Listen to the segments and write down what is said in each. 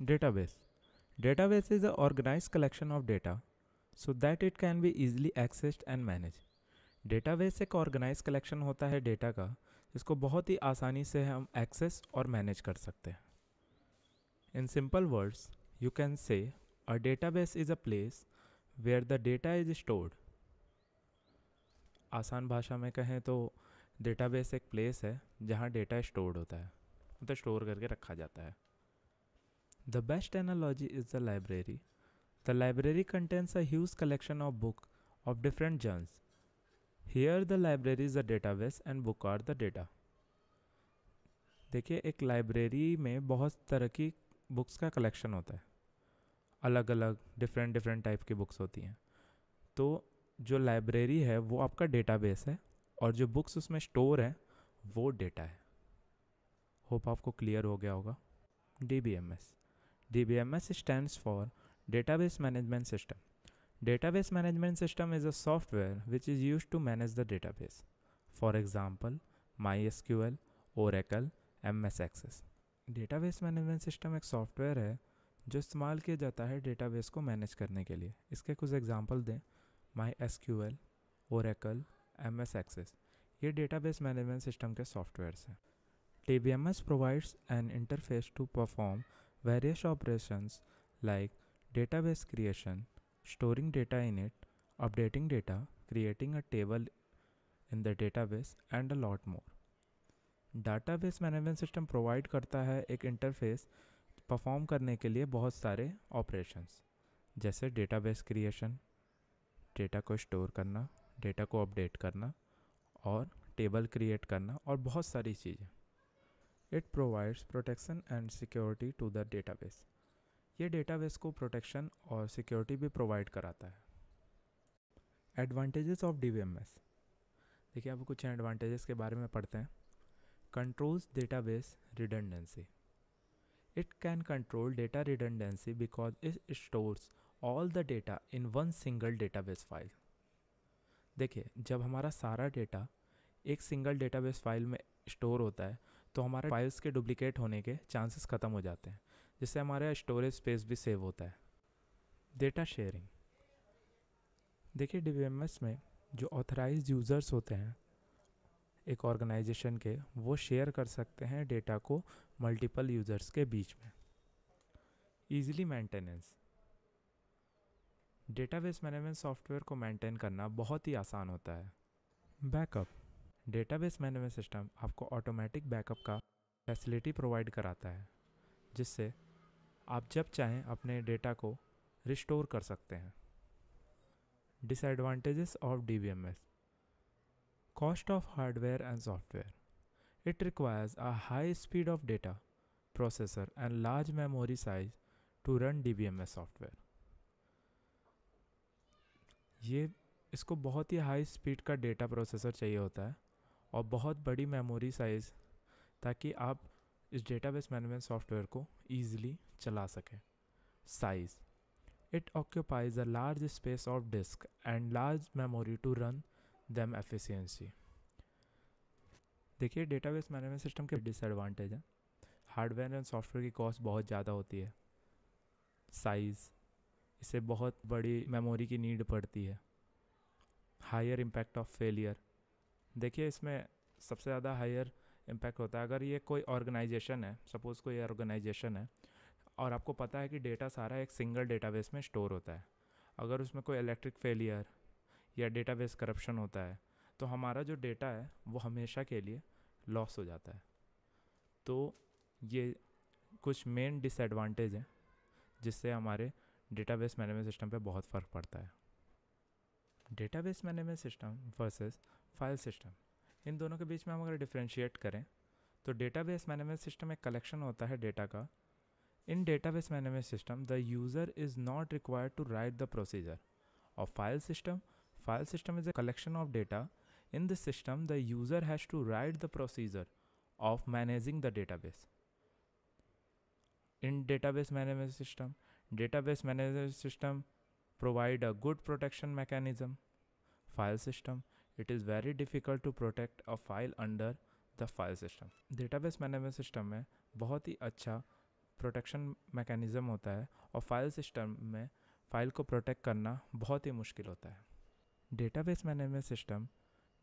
Database. Database is an organized collection of data so that it can be easily accessed and managed. Database एक organise collection होता है data का जिसको बहुत ही आसानी से हम एक्सेस और मैनेज कर सकते हैं. In simple words you can say a database is a place where the data is stored. आसान भाषा में कहें तो डेटाबेस एक प्लेस है जहाँ डेटा स्टोर्ड होता है, मतलब स्टोर करके रखा जाता है. The best analogy is the library. The library contains a huge collection of book of different journals. Here the library is the database and book are the data. देखिए एक library में बहुत तरह की बुक्स का कलेक्शन होता है, अलग अलग डिफरेंट टाइप की बुक्स होती हैं. तो जो लाइब्रेरी है वो आपका डेटाबेस है और जो बुक्स उसमें स्टोर है वो डेटा है. होप आपको क्लियर हो गया होगा. DBMS. DBMS stands for Database Management System. Database Management System is a software which is used to manage the database. For example, MySQL, Oracle, MS Access. Database Management System एक software है जो इस्तेमाल किया जाता है डेटाबेस को manage करने के लिए. इसके कुछ एग्जांपल दें. MySQL, Oracle, MS Access. ये डेटाबेस मैनेजमेंट सिस्टम के सॉफ्टवेयर्स हैं. DBMS provides an interface to perform various operations like database creation, storing data in it, updating data, creating a table in the database and a lot more. Database management system provide करता है एक interface perform करने के लिए बहुत सारे operations, जैसे database creation, data को स्टोर करना, डेटा को अपडेट करना और टेबल क्रिएट करना और बहुत सारी चीज़ें. It provides protection and security to the database. ये डेटाबेस को प्रोटेक्शन और सिक्योरिटी भी प्रोवाइड कराता है. Advantages of DBMS. देखिए अब कुछ एडवांटेजेस के बारे में पढ़ते हैं. Controls database redundancy. It can control data redundancy because it stores all the data in one single database file. देखिए जब हमारा सारा डेटा एक सिंगल डेटाबेस फाइल में स्टोर होता है तो हमारे फाइल्स के डुप्लीकेट होने के चांसेस ख़त्म हो जाते हैं, जिससे हमारा स्टोरेज स्पेस भी सेव होता है. Data sharing. देखिए DBMS में जो ऑथराइज्ड यूज़र्स होते हैं एक ऑर्गेनाइजेशन के, वो शेयर कर सकते हैं डेटा को मल्टीपल यूज़र्स के बीच में. Easily maintenance. Database management software को मेंटेन करना बहुत ही आसान होता है. बैकअप. डेटाबेस मैनेजमेंट सिस्टम आपको ऑटोमेटिक बैकअप का फैसिलिटी प्रोवाइड कराता है, जिससे आप जब चाहें अपने डेटा को रिस्टोर कर सकते हैं. Disadvantages of DBMS. Cost of hardware and software. It requires a high speed of data processor and large memory size to run DBMS software. इसको बहुत ही हाई स्पीड का डेटा प्रोसेसर चाहिए होता है और बहुत बड़ी मेमोरी साइज़, ताकि आप इस डेटाबेस मैनेजमेंट सॉफ्टवेयर को ईजिली चला सकें. Size. It occupies a large space of disk and large memory to run them efficiency. देखिए डेटाबेस मैनेजमेंट सिस्टम के डिसएडवांटेज हैं. हार्डवेयर एंड सॉफ्टवेयर की कॉस्ट बहुत ज़्यादा होती है. साइज़, इसे बहुत बड़ी मेमोरी की नीड पड़ती है. Higher impact of failure. देखिए इसमें सबसे ज़्यादा हायर इम्पैक्ट होता है अगर ये कोई ऑर्गेनाइजेशन है, सपोज़ कोई ऑर्गेनाइजेशन है और आपको पता है कि डेटा सारा एक सिंगल डेटाबेस में स्टोर होता है. अगर उसमें कोई इलेक्ट्रिक फेलियर या डेटाबेस करप्शन होता है तो हमारा जो डेटा है वो हमेशा के लिए लॉस हो जाता है. तो ये कुछ मेन डिसएडवांटेज हैं जिससे हमारे डेटाबेस मैनेजमेंट सिस्टम पे बहुत फ़र्क पड़ता है. Database management system versus file system, इन दोनों के बीच में हम अगर डिफ्रेंशिएट करें तो डेटाबेस मैनेजमेंट सिस्टम एक कलेक्शन होता है डेटा का. In database management system the user is not required to write the procedure. और file system is a collection of data. In this system the user has to write the procedure of managing the database. In database management system provide a good protection mechanism. File system, it is very difficult to protect a file under the file system. Database management system में बहुत ही अच्छा protection mechanism होता है और file system में file को protect करना बहुत ही मुश्किल होता है। डेटाबेस मैनेजमेंट सिस्टम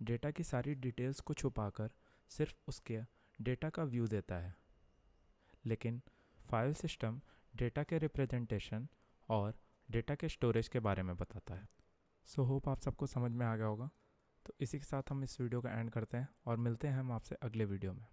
डेटा की सारी डिटेल्स को छुपाकर सिर्फ उसके डेटा का व्यू देता है, लेकिन फाइल सिस्टम डेटा के रिप्रेजेंटेशन और डेटा के स्टोरेज के बारे में बताता है। सो होप आप सबको समझ में आ गया होगा। तो इसी के साथ हम इस वीडियो का एंड करते हैं और मिलते हैं हम आपसे अगले वीडियो में।